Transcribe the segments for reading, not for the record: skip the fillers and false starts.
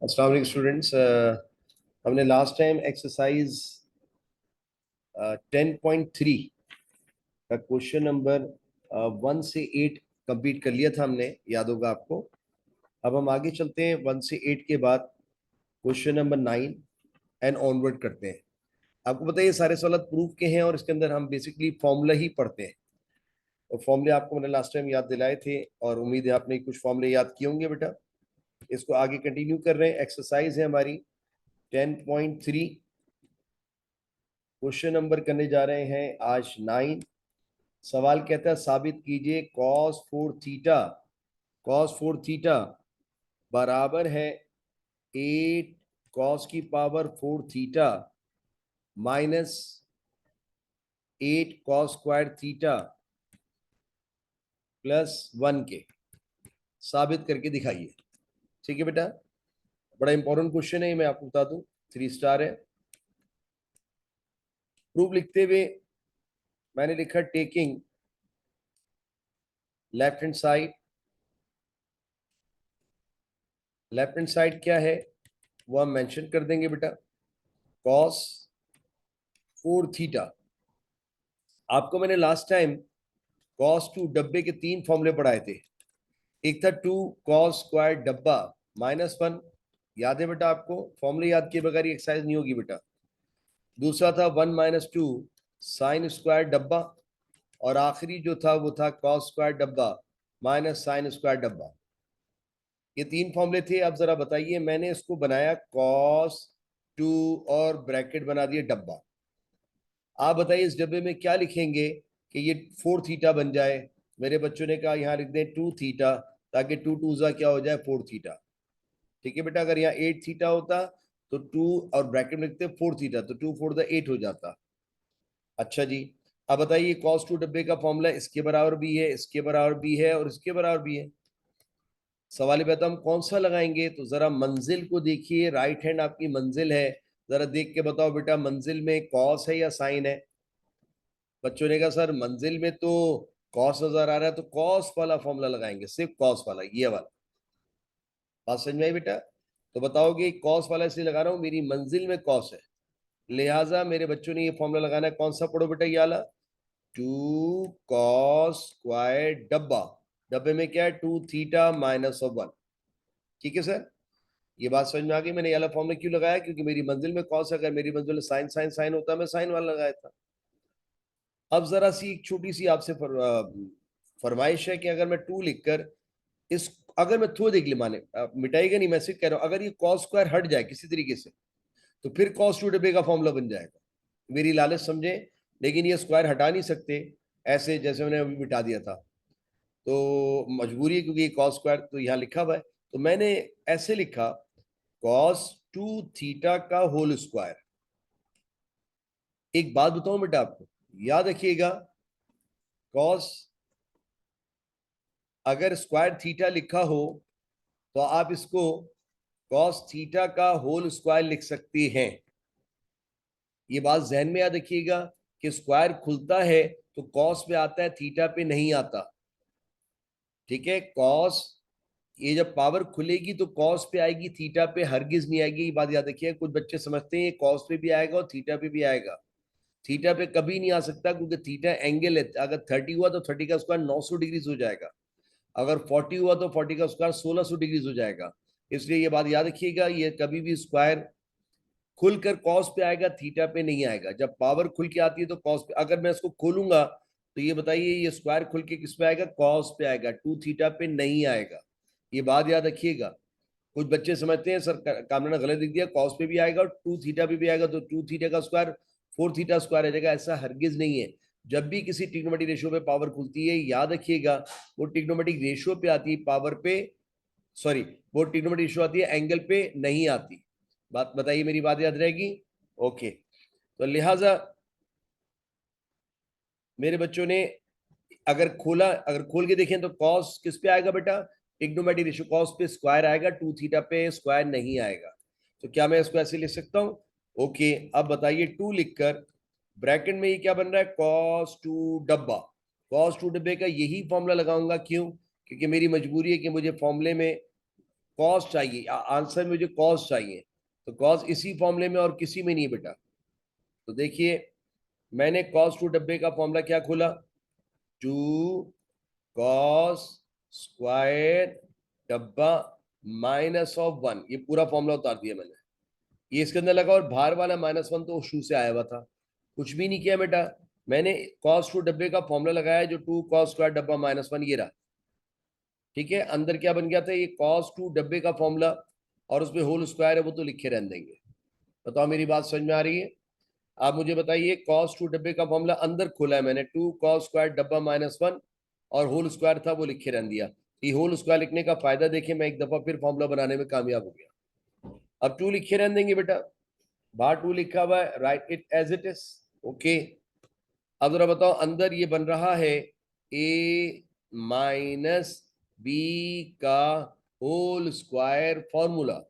अस्सलाम वालेकुम स्टूडेंट्स। हमने लास्ट टाइम एक्सरसाइज 10.3 का क्वेश्चन नंबर 1 से 8 कंप्लीट कर लिया था, हमने, याद होगा आपको। अब हम आगे चलते हैं, 1 से 8 के बाद क्वेश्चन नंबर 9 एंड ऑनवर्ड करते हैं। आपको पता है ये सारे सवाल प्रूफ के हैं और इसके अंदर हम बेसिकली फॉर्मूला ही पढ़ते हैं। और फॉर्मूले आपको मैंने लास्ट टाइम याद दिलाए थे और उम्मीद है आपने कुछ फॉर्मूले याद किए होंगे बेटा। इसको आगे कंटिन्यू कर रहे हैं। एक्सरसाइज है हमारी 10.3। क्वेश्चन नंबर करने जा रहे हैं आज 9। सवाल कहता है साबित कीजिए cos 4 थीटा बराबर है 8 cos की power 4 theta minus 8 cos square theta plus 1 के। साबित करके दिखाइए। ठीक है बेटा, बड़ा इंपॉर्टेंट क्वेश्चन है, मैं आपको बता दूं, 3 स्टार है। प्रूफ लिखते हुए मैंने लिखा taking left hand side. Left hand side क्या है वो हम मेंशन कर देंगे बेटा, cos 4 थीटा। आपको मैंने लास्ट टाइम cos 2 डब्बे के 3 फॉर्मूले पढ़ाए थे। एक था 2 cos स्क्वायर डब्बा -1, याद है बेटा आपको? फॉर्मूले याद किए बगैर एक्सरसाइज नहीं होगी बेटा। दूसरा था 1 - 2 साइन स्क्वायर डब्बा, और आखिरी जो था वो था cos स्क्वायर डब्बा माइनस साइन स्क्वायर डब्बा। ये 3 फॉर्मूले थे। अब जरा बताइए, मैंने इसको बनाया cos 2 और ब्रैकेट बना दिए डब्बा। आप बताइए इस डब्बे में क्या लिखेंगे कि ये 4 थीटा बन जाए। मेरे बच्चों ने कहा यहाँ लिख दें 2 थीटा, ताकि 2 2 जा क्या हो जाए 4 थीटा। ठीक है बेटा, अगर यहाँ 8 थीटा होता तो 2 और ब्रैकेट में लिखते 4 थीटा, तो 2 4 8 हो जाता। अच्छा जी, अब बताइए cos 2 डब्बे का फॉर्मूला इसके बराबर भी है, इसके बराबर भी है और इसके बराबर भी है। सवाल ये बताओ हम कौन सा लगाएंगे। तो जरा मंजिल को देखिए, राइट हैंड आपकी मंजिल है। जरा देख के बताओ बेटा, मंजिल में कॉस है या साइन है? बच्चों ने कहा सर मंजिल में तो कॉस नजर आ रहा है, तो कॉस वाला फॉर्मूला लगाएंगे, सिर्फ कॉस वाला, ये वाला। बात समझ में आई बेटा? तो बताओगे कॉस वाला इसलिए लगा रहा हूं, मेरी मंजिल में कॉस है, लिहाजा मेरे बच्चों ने ये फॉर्मूला लगाना है। कौन सा पढ़ो बेटा? ये वाला, 2 cos स्क्वायर डब्बा। डब्बे में क्या है? 2 थीटा माइनस 1। ठीक है सर, ये बात समझ में आ गई। मैंने ये वाला फॉर्मूला क्यों लगाया? क्योंकि मेरी मंजिल में कॉस है। अगर मेरी मंजिल में साइन साइन साइन होता, मैं साइन वाला लगाया था। अब जरा सी एक छोटी सी आपसे फरमाइश है कि अगर मैं 2 लिखकर इस, अगर मैं थोड़ा देख ले, माने मिटाएगा नहीं, मैं सिर्फ कह रहा हूं, अगर ये cos स्क्वायर हट जाए किसी तरीके से, तो फिर cos 2 डब्बे का फॉर्मूला बन जाएगा। मेरी लालच समझे, लेकिन ये स्क्वायर हटा नहीं सकते ऐसे जैसे मैंने अभी मिटा दिया था, तो मजबूरी है, क्योंकि cos स्क्वायर तो यहाँ लिखा हुआ है। तो मैंने ऐसे लिखा cos 2 थीटा का होल स्क्वायर। एक बात बताऊं बेटा आपको, याद रखिएगा, cos अगर स्क्वायर थीटा लिखा हो तो आप इसको cos थीटा का होल स्क्वायर लिख सकते हैं। ये बात जहन में याद रखिएगा कि स्क्वायर खुलता है तो cos पे आता है, थीटा पे नहीं आता। ठीक है, cos, ये जब पावर खुलेगी तो cos पे आएगी, थीटा पे हरगिज नहीं आएगी। ये बात याद रखिए। कुछ बच्चे समझते हैं ये cos पे भी आएगा और थीटा पे भी आएगा। थीटा पे कभी नहीं आ सकता, क्योंकि थीटा एंगल है। अगर 30 हुआ तो 30 का स्क्वायर 900 डिग्री हो जाएगा, अगर 40 हुआ तो 40 का स्क्वायर 1600 डिग्री हो जाएगा। इसलिए ये बात याद रखिएगा, ये कभी भी स्क्वायर खुलकर कॉस पे आएगा, थीटा पे नहीं आएगा। जब पावर खुल के आती है तो कॉस पे, अगर मैं इसको खोलूंगा तो ये बताइए ये स्क्वायर खुल के किस पे आएगा? कॉस पे आएगा, 2 थीटा पे नहीं आएगा। ये बात याद रखिएगा। कुछ बच्चे समझते हैं सर कामरा ने गलत लिख दिया, कॉस पे भी आएगा और 2 थीटा पे भी आएगा, तो 2 थीटा का स्क्वायर 4 थीटा स्क्वायर आ जाएगा। ऐसा हरगिज नहीं है। जब भी किसी ट्रिग्नोमेट्रिक रेशियो पे पावर खुलती है, याद रखिएगा वो ट्रिग्नोमेट्रिक रेशियो पे आती है, पावर पे, सॉरी, वो ट्रिग्नोमेट्रिक रेशियो आती है, एंगल पे नहीं आती। बात बताइए, मेरी बात याद रहेगी? ओके। तो लिहाजा मेरे बच्चों ने अगर खोला, अगर खोल के देखें तो कॉस किस पे आएगा बेटा? ट्रिग्नोमेट्रिक रेशियो कॉस पे स्क्वायर आएगा, 2 थीटा पे स्क्वायर नहीं आएगा। तो क्या मैं इसको ऐसे लिख सकता हूं? ओके। अब बताइए 2 लिखकर ब्रैकेट में ये क्या बन रहा है? cos 2 डब्बा। cos 2 डब्बे का यही फॉर्मूला लगाऊंगा। क्यों? क्योंकि मेरी मजबूरी है कि मुझे फॉर्मूले में कॉस चाहिए, आंसर में मुझे कॉस चाहिए, तो कॉस इसी फॉर्मूले में और किसी में नहीं बेटा। तो देखिए मैंने कॉस टू डब्बे का फॉर्मूला क्या खोला, 2 cos स्क्वायर डब्बा -1, ये पूरा फॉर्मूला उतार दिया मैंने, ये इसके अंदर लगा, और बाहर वाला -1 तो शू से आया हुआ था, कुछ भी नहीं किया बेटा। मैंने cos टू डब्बे का फॉर्मूला लगाया जो 2 cos स्क्वायर डब्बा -1 ये रहा, ठीक है। अंदर क्या बन गया था, ये cos टू डब्बे का फॉर्मूला, और उसमें होल स्क्वायर है वो तो लिखे रहने देंगे। बताओ मेरी बात समझ में आ रही है? आप मुझे बताइए, cos टू डब्बे का फॉर्मूला अंदर खोला है मैंने, 2 cos स्क्वायर डब्बा -1, और होल स्क्वायर था वो लिखे रहने दिया। ये होल स्क्वायर लिखने का फायदा देखिए, मैं एक दफा फिर फॉर्मूला बनाने में कामयाब हो गया। अब 2 लिखे रहने देंगे बेटा, बाहर 2 लिखा हुआ है, write it as it is. Okay, अब जरा बताओ अंदर ये बन रहा है a माइनस बी का होल स्क्वायर फॉर्मूला।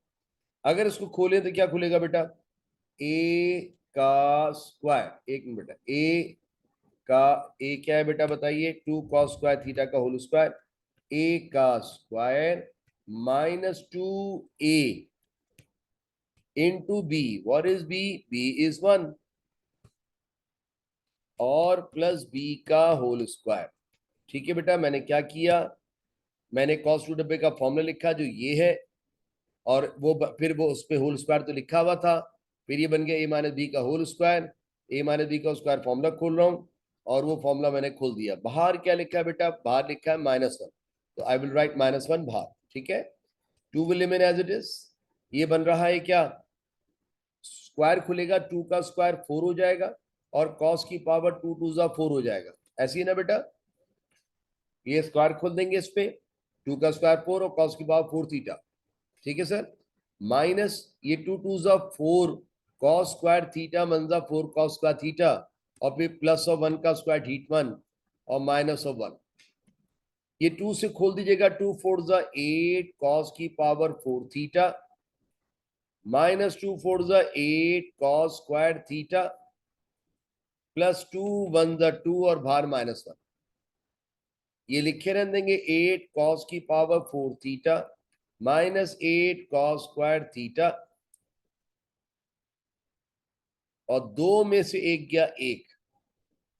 अगर इसको खोलें तो क्या खुलेगा बेटा, a का स्क्वायर, एक मिनट बेटा, a क्या है बेटा बताइए, 2 cos स्क्वायर थीटा का होल स्क्वायर, a का square -2a into b, what is b is 1, और प्लस b का होल स्क्वायर। ठीक है बेटा, मैंने क्या किया, मैंने cos टू डब्बे का फॉर्मूला लिखा जो ये है, और वो फिर वो उस पर होल स्क्वायर तो लिखा हुआ था, फिर ये बन गया a माइनस बी का whole square, a minus B का स्क्वायर फॉर्मूला खोल रहा हूँ, और वो फॉर्मूला मैंने खोल दिया। बाहर क्या लिखा है बेटा, बाहर लिखा है -1, तो आई विल राइट -1 बाहर, ठीक है। 2 will remain as it is. ये बन रहा है क्या, स्क्वायर खुलेगा, 2 का स्क्वायर 4 हो जाएगा, और cos की पावर 2 2 जा 4 हो जाएगा, ऐसी है ना बेटा। ये स्क्वायर खोल देंगे इस पे, 2 का स्क्वायर 4 और cos की पावर 4 थीटा, ठीक है सर। माइनस ये 2 2 जा 4 cos स्क्वायर थीटा मंजा 4 cos स्क्वायर थीटा, और फिर प्लस ऑफ 1 का स्क्वायर हीट 1, और माइनस ऑफ 1, ये 2 से खोल दीजिएगा, 2 4 जा 8 cos की पावर 4 थीटा, -2 4 जा 8 cos स्क्वायर थीटा, +2 1 जा 2, और बाहर -1, ये लिखे रहने देंगे 8 cos की power 4 theta -8 cos square theta, और 2 में से एक गया 1।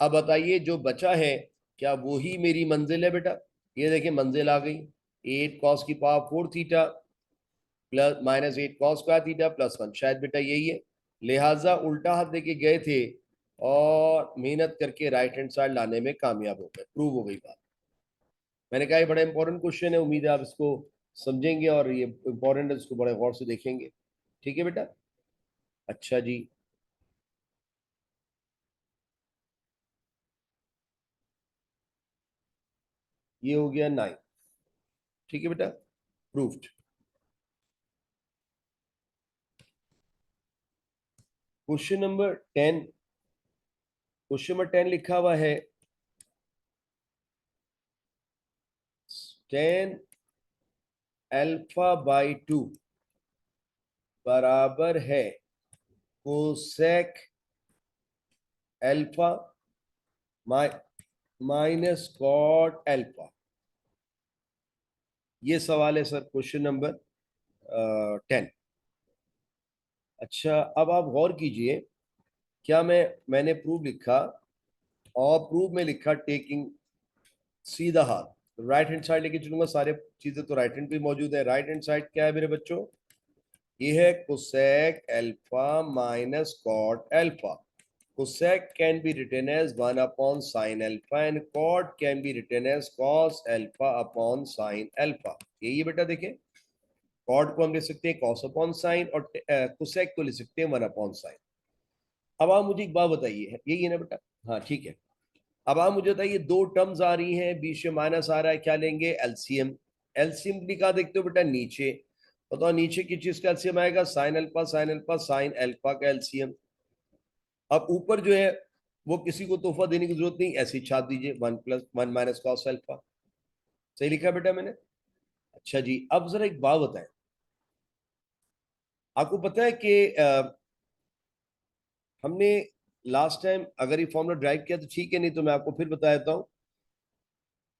अब बताइए जो बचा है क्या वही मेरी मंजिल है बेटा, ये देखिए मंजिल आ गई, 8 cos की power 4 theta plus -8 cos square theta +1, शायद बेटा यही है। लिहाजा उल्टा हाथ देके गए थे, और मेहनत करके राइट हैंड साइड लाने में कामयाब हो गए, प्रूव हो गई बात। मैंने कहा ये बड़ा इंपॉर्टेंट क्वेश्चन है, उम्मीद है आप इसको समझेंगे, और ये इंपॉर्टेंट है, इसको बड़े गौर से देखेंगे। ठीक है बेटा, अच्छा जी। ये हो गया 9, ठीक है बेटा, proofed. Question number 10, question number 10 लिखा हुआ है 10 अल्फा बाई 2 बराबर है cosec alpha minus cot alpha. ये सवाल है सर, क्वेश्चन नंबर 10। अच्छा, अब आप गौर कीजिए, क्या मैंने प्रूफ लिखा, और प्रूफ में लिखा टेकिंग सीधा हाथ राइट हैंड साइड लेके चलूंगा, सारे चीजें तो राइट हैंड पे मौजूद है। राइट हैंड साइड क्या है मेरे बच्चों, ये है cosec alpha minus cot alpha. Cosec can be written as 1 upon sin alpha and cot can be written as cos alpha upon sin alpha। यही है बेटा, देखें cot को हम लिख सकते हैं cos upon sin, और cosec को लिख सकते हैं 1 upon sin। अब आप मुझे एक बात बताइए, यही है ना बेटा, हाँ ठीक है। अब आप मुझे बताइए, दो टर्म्स आ रही हैं, बीच में माइनस आ रहा है, क्या लेंगे, एलसीएम। एलसीएम निकाल देखते हो बेटा नीचे, बताओ नीचे किस चीज का एलसीएम आएगा, साइन अल्फा साइन अल्फा का एलसीएम। अब ऊपर जो है वो किसी को तोहफा देने की जरूरत नहीं, ऐसे ही छाप दीजिए, 1 + 1 माइनस कॉस अल्फा। सही लिखा बेटा मैंने। अच्छा जी, अब जरा एक बात बताएं, आपको पता है कि हमने लास्ट टाइम अगर ये फॉर्मूला ड्राइव किया तो ठीक है, नहीं तो मैं आपको फिर बता देता हूं।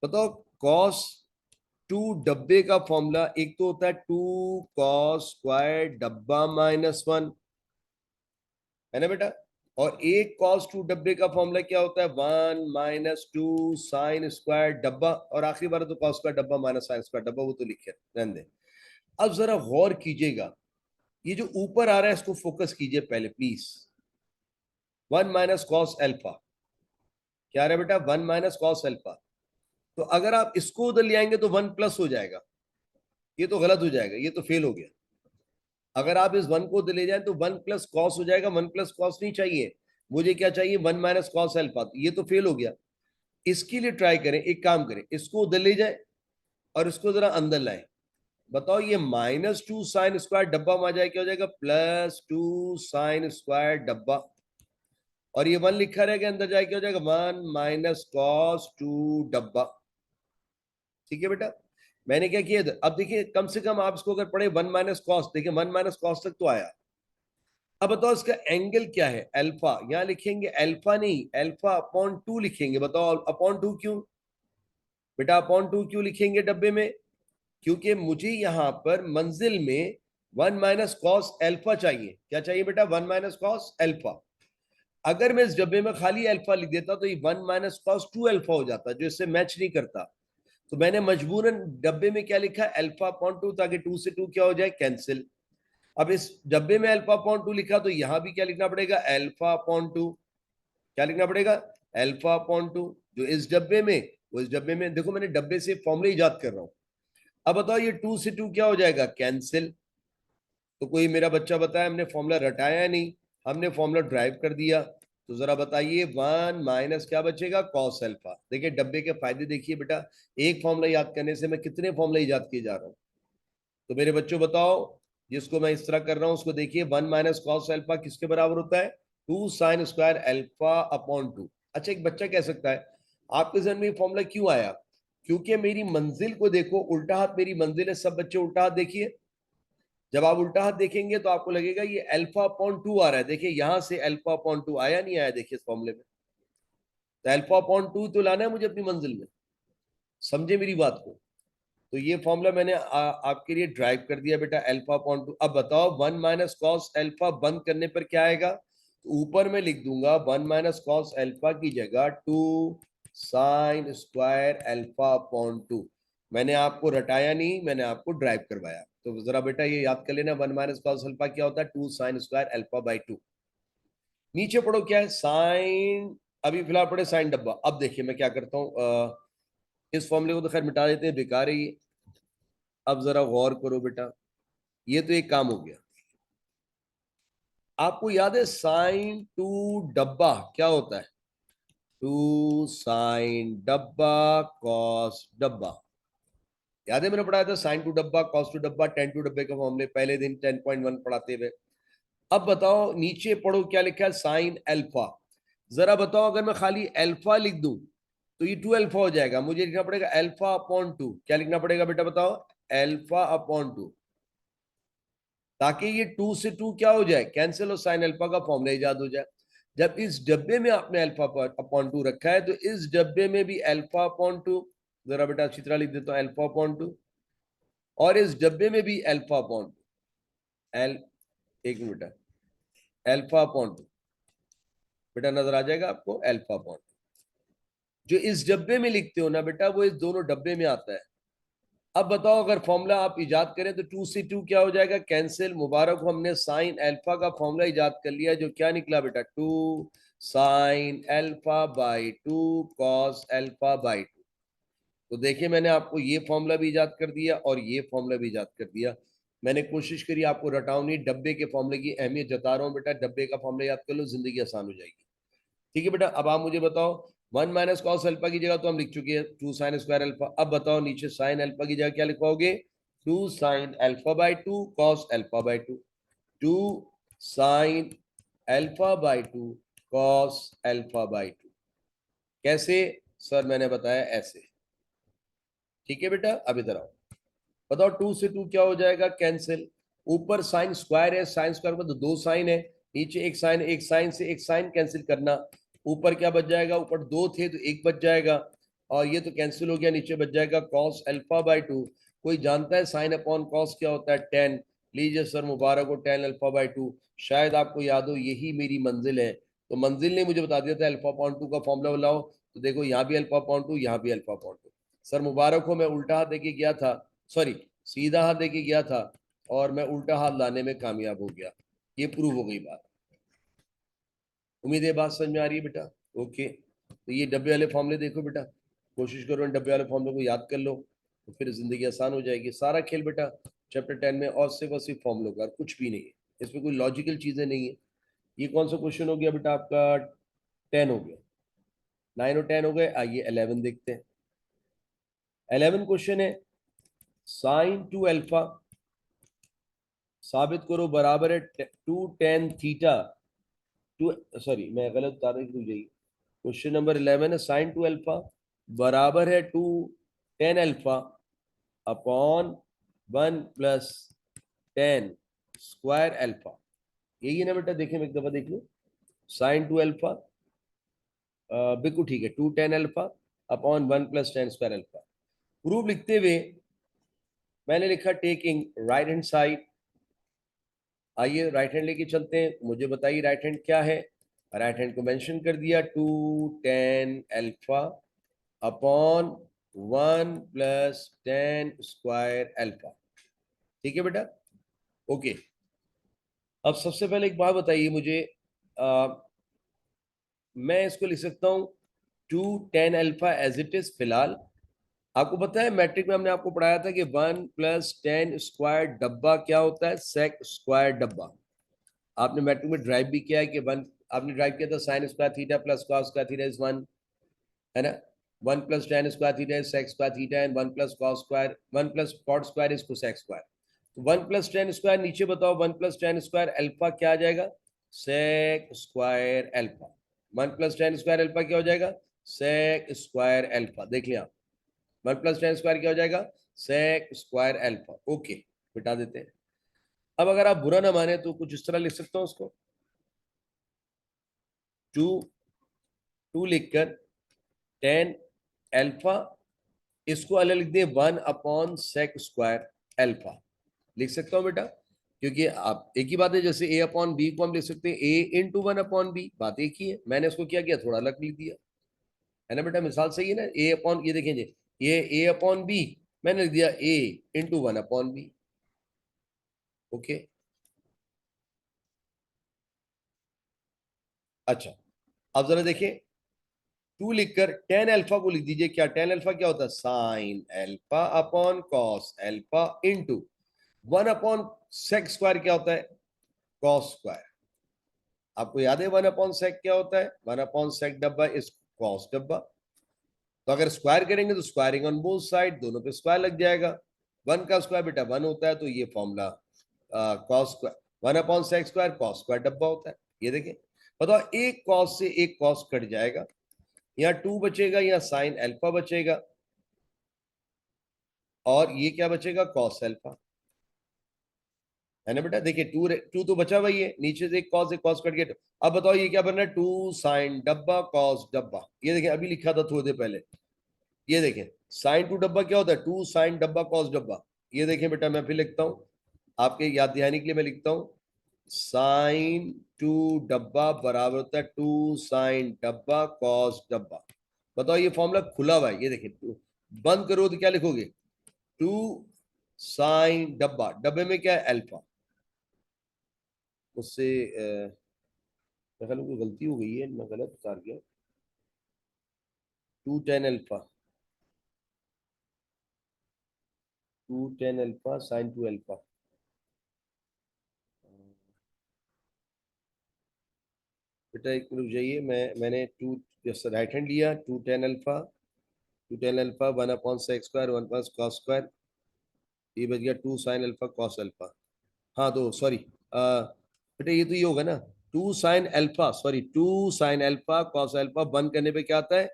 बताओ कॉस टू डब्बे का फॉर्मूला एक तो होता है 2 कॉस स्क्वायर डब्बा -1, है ना बेटा। और एक कॉस 2 डब्बे का फॉर्मूला क्या होता है 1 - 2 साइन स्क्वायर डब्बा, और आखिरी बार तो कॉस स्क्वायर डब्बा माइनस साइन स्क्वायर डब्बा, वो तो लिखे रहने दे। अब जरा गौर कीजिएगा, ये जो ऊपर आ रहा है इसको फोकस कीजिए पहले प्लीज। 1 - कॉस एल्फा, क्या आ रहा है बेटा 1 - कॉस एल्फा। तो अगर आप इसको उधर ले आएंगे तो 1 प्लस हो जाएगा, ये तो गलत हो जाएगा, ये तो फेल हो गया। अगर आप इस 1 को उधर ले जाएं तो 1 प्लस कॉस हो जाएगा, 1 प्लस कॉस नहीं चाहिए मुझे, क्या चाहिए 1 - कॉस एल्फा, तो ये तो फेल हो गया। इसके लिए ट्राई करें, एक काम करें, इसको उधर ले जाए और इसको जरा अंदर लाएं। बताओ ये -2 साइन स्क्वायर डब्बा में आ जाए क्या हो जाएगा +2 साइन स्क्वायर डब्बा, और ये 1 लिखा रहेगा, अंदर जाए क्या हो जाएगा 1 - कॉस 2 डब्बा। ठीक है बेटा, मैंने क्या किया अब देखिए, कम से कम आप इसको अगर पढ़े 1 - कॉस, देखिए 1 - कॉस तक तो आया। अब बताओ इसका एंगल क्या है अल्फा, यहां लिखेंगे अल्फा नहीं, अल्फा अपॉन 2 लिखेंगे। बताओ अपॉन 2 क्यों बेटा, अपॉन 2 क्यों लिखेंगे डब्बे में, क्योंकि मुझे यहां पर मंजिल में 1 - कॉस एल्फा चाहिए। क्या चाहिए बेटा 1 - कॉस एल्फा। अगर मैं इस डब्बे में खाली अल्फा लिख देता तो ये 1 - कॉस 2 अल्फा हो जाता, जो इससे मैच नहीं करता। तो मैंने मजबूरन डब्बे में क्या लिखा अल्फा अपॉन 2, ताकि 2 से 2 क्या हो जाए कैंसिल। अब इस डब्बे में अल्फा अपॉन 2 लिखा तो यहां भी क्या लिखना पड़ेगा अल्फा अपॉन 2, क्या लिखना पड़ेगा अल्फा अपॉन 2। जो इस डब्बे में वो इस डब्बे में, देखो मैंने डब्बे से फॉर्मूला ईजाद कर रहा हूं। अब बताओ ये 2 से 2 क्या हो जाएगा कैंसिल। तो कोई मेरा बच्चा बताया हमने फॉर्मूला रटाया नहीं, हमने फॉर्मूला ड्राइव कर दिया। तो जरा बताइए 1 माइनस क्या बचेगा कॉस अल्फा। देखिए डब्बे के फायदे देखिए बेटा, एक फॉर्मूला याद करने से मैं कितने फॉर्मूला याद किए जा रहा हूँ। तो मेरे बच्चों बताओ, जिसको मैं इस तरह कर रहा हूं उसको देखिए, 1 - कॉस अल्फा किसके बराबर होता है 2 साइन स्क्वायर अल्फा अपॉन 2। अच्छा एक बच्चा कह सकता है आपके जहन में फॉर्मूला क्यों आया, क्योंकि मेरी मंजिल को देखो, उल्टा हाथ मेरी मंजिल है। सब बच्चे उल्टा हाथ देखिए, जब आप उल्टा हाथ देखेंगे तो आपको लगेगा ये अल्फा अपॉन 2 आ रहा है। देखिए यहां से अल्फा अपॉन 2 आया नहीं आया, देखिए इस फॉर्मूले में। तो अल्फा अपॉन 2 तो लाना है मुझे अपनी मंजिल में, समझे मेरी बात को। तो ये फॉर्मूला मैंने आपके लिए ड्राइव कर दिया बेटा अल्फा अपॉन 2। अब बताओ 1 - कॉस अल्फा बंद करने पर क्या आएगा, तो ऊपर मैं लिख दूंगा 1 - कॉस अल्फा की जगह 2 साइन स्क्वायर अल्फा अपॉन 2। मैंने आपको रटाया नहीं, मैंने आपको ड्राइव करवाया। तो जरा बेटा ये याद कर लेना 1 - कॉस अल्फा क्या होता है 2 साइन स्क्वायर अल्फा बाई 2। नीचे पढ़ो क्या है साइन, अभी फिलहाल पढ़े साइन डब्बा। अब देखिए मैं क्या करता हूँ, इस फॉर्मूले को तो खैर मिटा देते हैं, बेकार है ये। अब जरा गौर करो बेटा, ये तो एक काम हो गया। आपको याद है साइन 2 डब्बा क्या होता है 2 साइन डब्बा कॉस डब्बा। याद है मैंने पढ़ाया था साइन 2 डब्बा कॉस 2 डब्बा, टेन 2 डब्बे का फॉर्मूले पहले दिन 10.1 पढ़ाते हुए। अब बताओ नीचे पढ़ो क्या लिखा है साइन अल्फा। जरा बताओ अगर मैं खाली अल्फा लिख दूं तो ये 2 अल्फा हो जाएगा, मुझे लिखना पड़ेगा अल्फा अपॉन 2। क्या लिखना पड़ेगा बेटा बताओ अल्फा अपॉन 2, ताकि ये 2 से 2 क्या हो जाए कैंसिल और साइन अल्फा का फॉर्मूला इजाद हो जाए। जब इस डब्बे में आपने अल्फा अपॉन 2 रखा है तो इस डब्बे में भी अल्फा अपॉन 2, जरा बेटा अच्छी तरह लिख देता हूं अल्फा अपॉन 2, और इस डब्बे में भी अल्फा अपॉन 2 एल, एक मिनट बेटा अल्फा अपॉन 2, बेटा नजर आ जाएगा आपको अल्फा अपॉन 2। जो इस डब्बे में लिखते हो ना बेटा वो इस दोनों डब्बे में आता है। अब बताओ अगर फॉर्मूला आप इजाद करें तो 2 से 2 क्या हो जाएगा कैंसिल। मुबारक हो हमने साइन अल्फा का फॉर्मूला इजाद कर लिया, जो क्या निकला बेटा 2 sine alpha by 2 cos alpha by 2। तो देखिए मैंने आपको ये फॉर्मूला भी इजाद कर दिया और ये फॉर्मूला भी इजाद कर दिया। मैंने कोशिश करी आपको रटाऊं नहीं, डब्बे के फॉर्मूले की अहमियत जता रहा हूं बेटा, डब्बे का फॉर्मूला याद कर लो जिंदगी आसान हो जाएगी। ठीक है बेटा, अब आप मुझे बताओ 1 - कॉस अल्फा की जगह तो हम लिख चुके हैं 2 साइन स्क्वायर अल्फा। अब बताओ नीचे साइन अल्फा की जगह क्या लिखवाओगे 2 sine alpha by 2 cos alpha by 2। 2 sine alpha by 2 cos alpha by 2। कैसे सर, मैंने बताया ऐसे। ठीक है बेटा, अब इधर आओ, बताओ 2 से 2 क्या हो जाएगा कैंसिल। ऊपर साइन स्क्वायर है, साइन स्क्वायर में तो 2 साइन है, नीचे एक साइन से एक साइन कैंसिल करना। ऊपर क्या बच जाएगा, ऊपर 2 थे तो 1 बच जाएगा। और ये तो कैंसिल हो गया, नीचे बच जाएगा cos अल्फा बाई 2। कोई जानता है साइन अपॉन कॉस क्या होता है? 10। लीजिए सर मुबारक हो, 10 अल्फा बाई 2। शायद आपको याद हो यही मेरी मंजिल है। तो मंजिल ने मुझे बता दिया था अल्फा अपॉन 2 का फॉर्मूला बनाओ, तो देखो यहाँ भी अल्फा अपॉन 2, यहाँ भी अल्फा अपॉन 2। सर मुबारक हो, मैं उल्टा हाथ देके गया था, सॉरी सीधा हाथ देके गया था और मैं उल्टा हाथ लाने में कामयाब हो गया। ये प्रूव हो गई बात। उम्मीद है बात समझ में आ रही है बेटा? ओके, तो ये डब्बे वाले फॉर्मूले देखो बेटा, कोशिश करो इन डब्बे वाले फॉर्मूले को याद कर लो, तो फिर जिंदगी आसान हो जाएगी। सारा खेल बेटा चैप्टर 10 में और सिर्फ फॉर्मूलों का, कुछ भी नहीं है इसमें, कोई लॉजिकल चीजें नहीं है। ये कौन सा क्वेश्चन हो गया बेटा आपका? 10 हो गया, 9 और 10 हो गए। आइए 11 देखते हैं। 11 क्वेश्चन है, साइन टू अल्फा साबित करो बराबर है 2 tan थीटा टू, सॉरी मैं गलत बता रहा हूँ, क्वेश्चन नंबर 11 है, साइन टू अल्फा बराबर है 2 tan alpha upon 1 + tan square alpha. यही है ना बेटा? देखिए मैं एक दफा देख लो, साइन टू अल्फा बिल्कुल ठीक है, 2 tan alpha upon 1 + tan square alpha. Proof लिखते हुए मैंने लिखा टेकिंग राइट हैंड साइड। आइए राइट हैंड लेके चलते हैं, मुझे बताइए राइट हैंड क्या है। राइट हैंड को मेंशन कर दिया, 2 tan alpha upon 1 + tan square alpha. ठीक है बेटा? ओके, अब सबसे पहले एक बात बताइए मुझे, आ, मैं इसको लिख सकता हूं 2 tan alpha as it is फिलहाल। आपको पता है मैट्रिक में हमने आपको पढ़ाया था कि 1 + tan स्क्वायर डब्बा क्या होता है? सेक स्क्वायर डब्बा। आपने मैट्रिक में ड्राइव भी किया है कि वन, आपने ड्राइव किया था sine square theta plus cos square theta is 1, है ना? 1 + tan square theta is sec square theta and 1 + cos square, 1 + cot square is cosec square. तो 1 + tan स्क्वायर, नीचे बताओ 1 + tan स्क्वायर अल्फा क्या आ जाएगा? Sec square alpha. 1 + tan square alpha क्या हो जाएगा? Sec square alpha. देख लिया, 1 + tan स्क्वायर क्या हो जाएगा? Sec square alpha. ओके, बिठा देते हैं। अब अगर आप बुरा ना माने तो कुछ इस तरह लिख सकता हूं उसको, 2 लिखकर tan अल्फा, इसको अलग लिख दे 1/sec स्क्वायर अल्फा। लिख सकता हूं बेटा? क्योंकि आप एक ही बात है, जैसे a/b को हम लिख सकते हैं a × 1/b, बात एक ही है। मैंने उसको क्या किया, थोड़ा अलग लिख दिया, है ना बेटा? मिसाल सही है ना? ये देखें जी, ये a/b मैंने लिख दिया a × 1/b। ओके, अच्छा अब जरा देखिए, 2 लिखकर tan अल्फा को लिख दीजिए, क्या tan अल्फा क्या होता है? Sine alpha upon cos alpha into 1/sec square क्या होता है? Cos square. आपको याद है 1/sec क्या होता है? 1/sec डब्बा इज कॉस डब्बा। तो अगर स्क्वायर करेंगे तो स्क्वायरिंग ऑन बोथ साइड, दोनों पे स्क्वायर लग जाएगा। 1 का स्क्वायर बेटा 1 होता है, तो ये formula cos square 1/sec square cos square डब्बा होता है। ये देखें, बताओ एक कॉस से एक कॉस कट जाएगा, यहाँ 2 बचेगा, यहाँ साइन अल्फा बचेगा, और ये क्या बचेगा? कॉस अल्फा, है ना बेटा? देखिए 2 तो बचा हुआ ही है, नीचे से एक कॉस कट गया। अब बताओ ये क्या बन रहा है? 2 साइन डब्बा कॉस डब्बा। ये देखिए अभी लिखा था थोड़ी देर पहले, ये देखें साइन 2 डब्बा क्या होता है? 2 साइन डब्बा कॉस डब्बा। ये देखें बेटा, मैं फिर लिखता हूं आपके याद दहानी के लिए, मैं लिखता हूं साइन 2 डब्बा बराबर होता है 2 साइन डब्बा कॉस डब्बा। बताओ ये फॉर्मूला खुला हुआ है, ये देखिए, बंद करो तो क्या लिखोगे? 2 साइन डब्बा, डब्बे में क्या है? अल्फा। उससे मेरे ख्याल में कोई गलती हो गई है, मैं गलत उतार गया। 2 tan alpha, 2 tan alpha sign 2 alpha. बेटा एक मिनट जाइए, मैंने टू जैसे राइट हैंड लिया, 2 tan alpha, 2 tan alpha 1/sec square 1/cos square, ये बच गया 2 sin अल्फा cos अल्फा। हाँ तो सॉरी बेटा, ये तो ये होगा ना, 2 sin alpha, sorry 2 sin alpha cos alpha, बंद करने पे क्या आता है?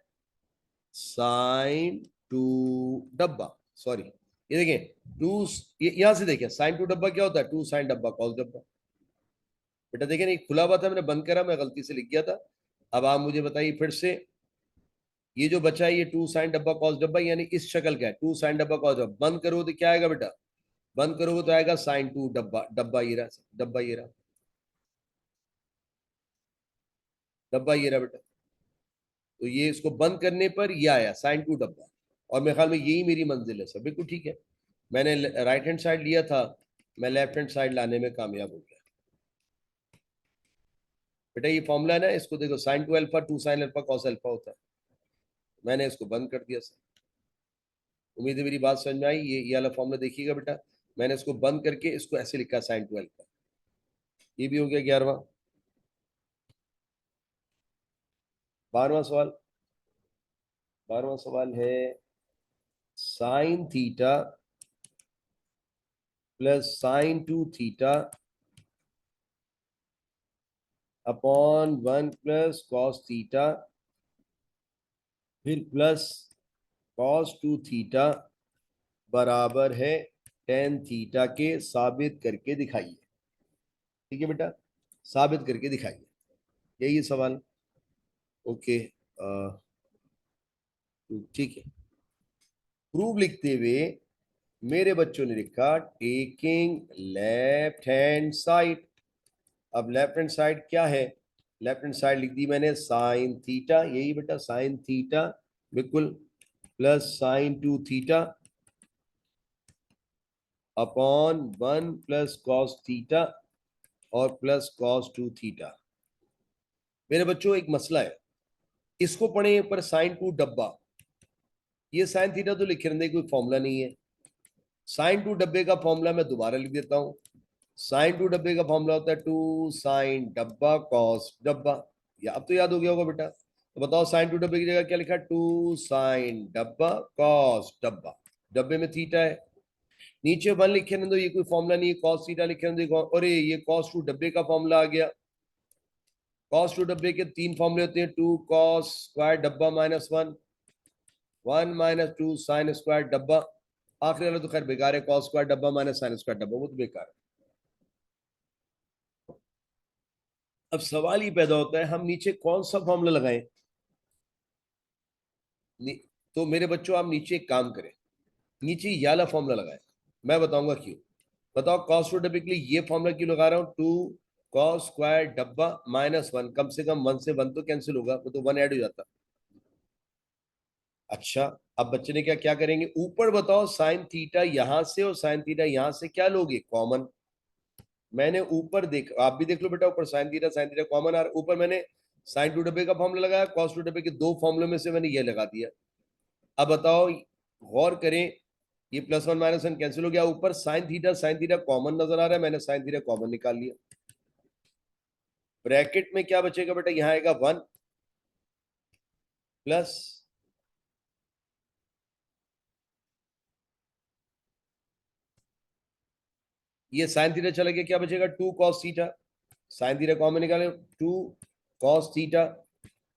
साइन 2 डब्बा, सॉरी ये देखें 2, यहां से देखें साइन 2 डब्बा क्या होता है? 2 साइन डब्बा कॉस डब्बा। बेटा देखें नहीं खुला हुआ था, मैंने बंद करा, मैं गलती से लिख गया था। अब आप मुझे बताइए फिर से, ये जो बचा है ये 2 साइन डब्बा कॉस डब्बा, यानी इस शक्ल का है 2 साइन डब्बा कॉस डब्बा। बंद करो तो क्या आएगा बेटा, बंद करोगे तो आएगा साइन 2 डब्बा, डब्बा ये रहा, डब्बा ये रहा, डब्बा ये रहा बेटा। तो ये इसको बंद करने पर ये आया साइन 2 डब्बा, और मेरे ख्याल में यही मेरी मंजिल है सर। बिल्कुल ठीक है, मैंने राइट हैंड साइड लिया था, मैं लेफ्ट हैंड साइड लाने में कामयाब हो गया। बेटा ये फॉर्मूला है ना, इसको देखो, sine 2 alpha 2 sine alpha cos alpha होता है। मैंने इसको बंद कर दिया सर। उम्मीद है मेरी बात समझ में आई। ये वाला फॉर्मूला देखिएगा बेटा, मैंने इसको बंद करके इसको ऐसे लिखा साइन 2 अल्फा। ये भी हो गया 11वां। 12वां सवाल, 12वां सवाल है sine theta plus sign 2 theta upon 1 plus cos theta फिर प्लस कॉस 2 थीटा बराबर है टेन थीटा के, साबित करके दिखाइए। ठीक है बेटा, साबित करके दिखाइए, यही सवाल। ओके, ठीक है। प्रूव लिखते हुए मेरे बच्चों ने लिखा टेकिंग लेफ्ट हैंड साइड। अब लेफ्ट हैंड साइड क्या है, लेफ्ट हैंड साइड लिख दी मैंने साइन थीटा, यही बेटा साइन थीटा, बिल्कुल, plus sign 2 theta upon 1 plus cos theta और प्लस कॉस 2 थीटा। मेरे बच्चों एक मसला है, इसको पढ़े पर साइन 2 डब्बा, ये साइन थीटा तो लिखे रहने कोई फॉर्मूला नहीं है। साइन 2 डब्बे का फॉर्मूला मैं दोबारा लिख देता हूं। साइन 2 डब्बे का फॉर्मूला होता है 2 साइन डब्बा कॉस डब्बा। या अब तो याद हो गया होगा बेटा। तो बताओ साइन 2 डब्बे की जगह क्या लिखा, 2 साइन डब्बा कॉस डब्बा, डब्बे में थीटा है, नीचे 1 लिखे रहने दो, ये कोई फॉर्मूला नहीं है, कॉस थीटा लिखे रहने दो। अरे ये कॉस 2 डब्बे का फॉर्मूला आ गया। कॉस 2 डब्बे के 3 फॉर्मूले होते हैं, 2 कॉस स्क्वायर डब्बा माइनस 1, 1 माइनस 2 साइन स्क्वायर डब्बा। आखिरी वाला तो खैर बेकार है, कॉस स्क्वायर डब्बा माइनस साइन स्क्वायर डब्बा, वो तो बेकार है। अब सवाल ये पैदा होता है हम नीचे कौन सा फॉर्मूला लगाएं। तो मेरे बच्चों आप नीचे एक काम करें, नीचे ये वाला फॉर्मूला लगाएं। मैं बताऊंगा क्यों। बताओ कॉस 2 डब्बे के लिए ये फॉर्मूला क्यों लगा रहा हूं, 2 कॉस स्क्वायर डब्बा माइनस 1, कम से कम 1 से 1 तो कैंसिल होगा, वो तो 1 ऐड हो जाता। अच्छा, अब बच्चे ने क्या क्या करेंगे, ऊपर बताओ साइन थीटा यहां से और साइन थीटा यहां से क्या लोगे, कॉमन। मैंने ऊपर देख, आप भी देख लो बेटा, ऊपर साइन थीटा कॉमन आ रहा, ऊपर मैंने साइन 2 डब्बे का फॉर्मूला लगाया, कॉस 2 डब्बे के दो फॉर्मूले में से मैंने ये लगा दिया। अब बताओ, गौर करें, ये प्लस 1 माइनस 1 कैंसिल हो गया, ऊपर साइन थीटा कॉमन नजर आ रहा है, मैंने साइन थीटा कॉमन निकाल लिया। ब्रैकेट में क्या बचेगा बेटा, यहां आएगा 1 प्लस ये साइन थीटा चला गया, क्या बचेगा 2 cos theta, sine theta common निकाले, 2 cos theta,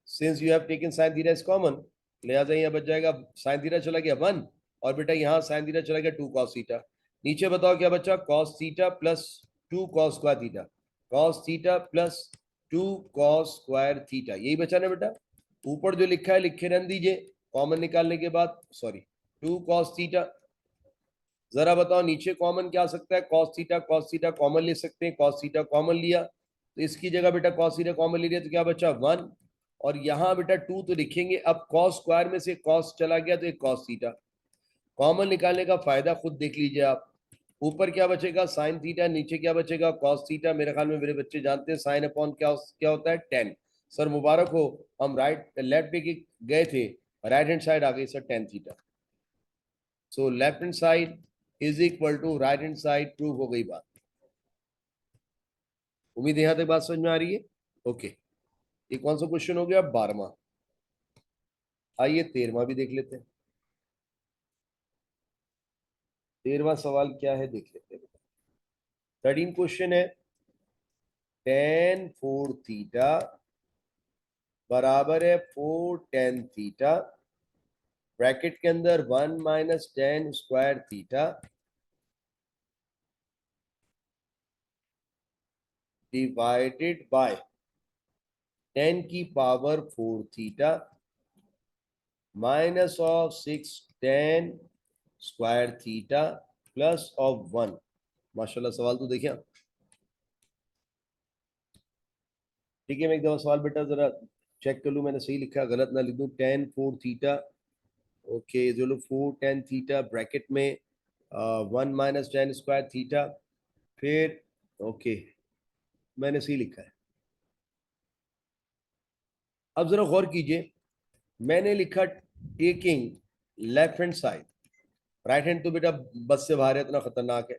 since you have taken sine theta is common, लिहाजा यहां बच जाएगा साइन थीटा चला गया 1, और बेटा यहां साइन थीटा चला गया 2 कॉस थीटा। नीचे बताओ क्या बचा, cos theta plus 2 cos square theta, cos theta plus 2 cos square theta, यही बचा ना बेटा। ऊपर जो लिखा है लिखे रहने दीजिए, कॉमन निकालने के बाद, सॉरी 2 कॉस थीटा। जरा बताओ नीचे कॉमन क्या आ सकता है, कॉस थीटा कॉमन ले सकते हैं, कॉस थीटा कॉमन लिया तो इसकी जगह बेटा कॉस थीटा कॉमन ले लिया तो क्या बचा 1, और यहाँ बेटा 2 तो लिखेंगे। अब कॉस स्क्वायर में से कॉस चला गया तो एक कॉस थीटा, कॉमन निकालने का फायदा खुद देख लीजिए आप। ऊपर क्या बचेगा साइन थीटा, नीचे क्या बचेगा कॉस थीटा। मेरे ख्याल में मेरे बच्चे जानते हैं साइन अपॉन क्या क्या होता है, 10। सर मुबारक हो, हम राइट लेफ्ट पे गए थे, राइट हैंड साइड आ गई sir 10 theta. So left hand side is equal to right hand side, prove हो गई बात। उम्मीद है यहां तक बात समझ में आ रही है। ओके, ये कौन सा क्वेश्चन हो गया, 12वां। आइए 13वां भी देख लेते हैं। 13वां सवाल क्या है देख लेते हैं। 13 क्वेश्चन है, टेन 4 थीटा बराबर है 4 टेन थीटा, ब्रैकेट के अंदर 1 minus ten square theta divided by 10 की power 4 theta minus of 6 tan square theta plus of 1। माशाल्लाह सवाल तो देखिए। ठीक है, मैं एक दफा सवाल बेटा जरा चेक कर लूं मैंने सही लिखा गलत ना लिख दूं। tan 4 थीटा, ओके, जो लो 4 tan थीटा ब्रैकेट में 1 - tan स्क्वायर थीटा, फिर ओके मैंने सही लिखा है। अब जरा गौर कीजिए, मैंने लिखा taking left hand side, right hand तो बेटा बस से बाहर है, इतना खतरनाक है।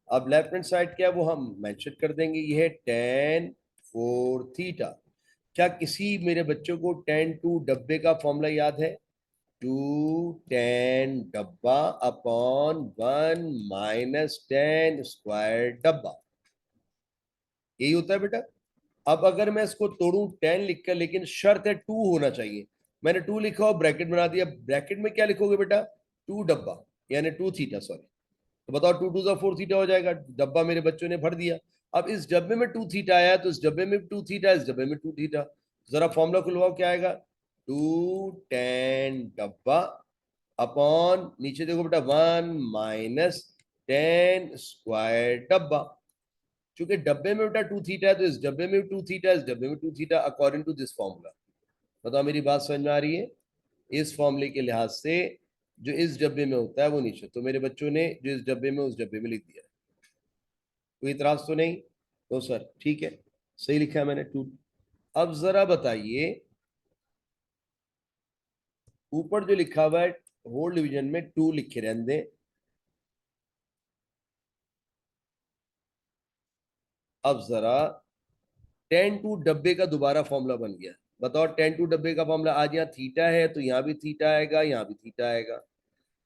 अब लेफ्ट हैंड साइड क्या है वो हम मेंशन कर देंगे, ये है tan 4 थीटा। क्या किसी मेरे बच्चों को tan 2 डब्बे का फॉर्मूला याद है? 2 tan डब्बा अपॉन 1 - tan स्क्वायर डब्बा, यही होता है बेटा। अब अगर मैं इसको तोड़ूं 10 लिखकर, लेकिन शर्त है 2 होना चाहिए। मैंने 2 लिखा और ब्रैकेट बना दिया, ब्रैकेट में क्या लिखोगे बेटा? 2 डब्बा यानी 2 थीटा, सॉरी। तो बताओ 2 × 2 = 4 थीटा हो जाएगा, डब्बा मेरे बच्चों ने भर दिया। अब इस डब्बे में 2 थीटा आया तो इस डब्बे में 2 थीटा, इस डब्बे में 2 थीटा। जरा फॉर्मूला खुलवाओ, क्या आएगा? 2 tan डब्बा अपॉन नीचे देखो बेटा 1 - tan स्क्वायर डब्बा। क्योंकि डब्बे में बेटा 2 थीटा है तो इस डब्बे में 2 थीटा, इस डब्बे में 2 theta, according to this formula. बताओ मेरी बात समझ में आ रही है? इस फॉर्मूले के लिहाज से जो इस डब्बे में होता है वो नीचे, तो मेरे बच्चों ने जो इस डब्बे में उस डब्बे में लिख दिया। कोई इतराज तो नहीं? तो सर ठीक है, सही लिखा है मैंने 2। अब जरा बताइए, ऊपर जो लिखा हुआ है होल डिवीजन में 2 लिखे रहने दें। अब जरा tan 2 डब्बे का दोबारा फॉर्मूला बन गया। बताओ tan 2 डब्बे का फॉर्मूला, आज यहाँ थीटा है तो यहाँ भी थीटा आएगा, यहाँ भी थीटा आएगा।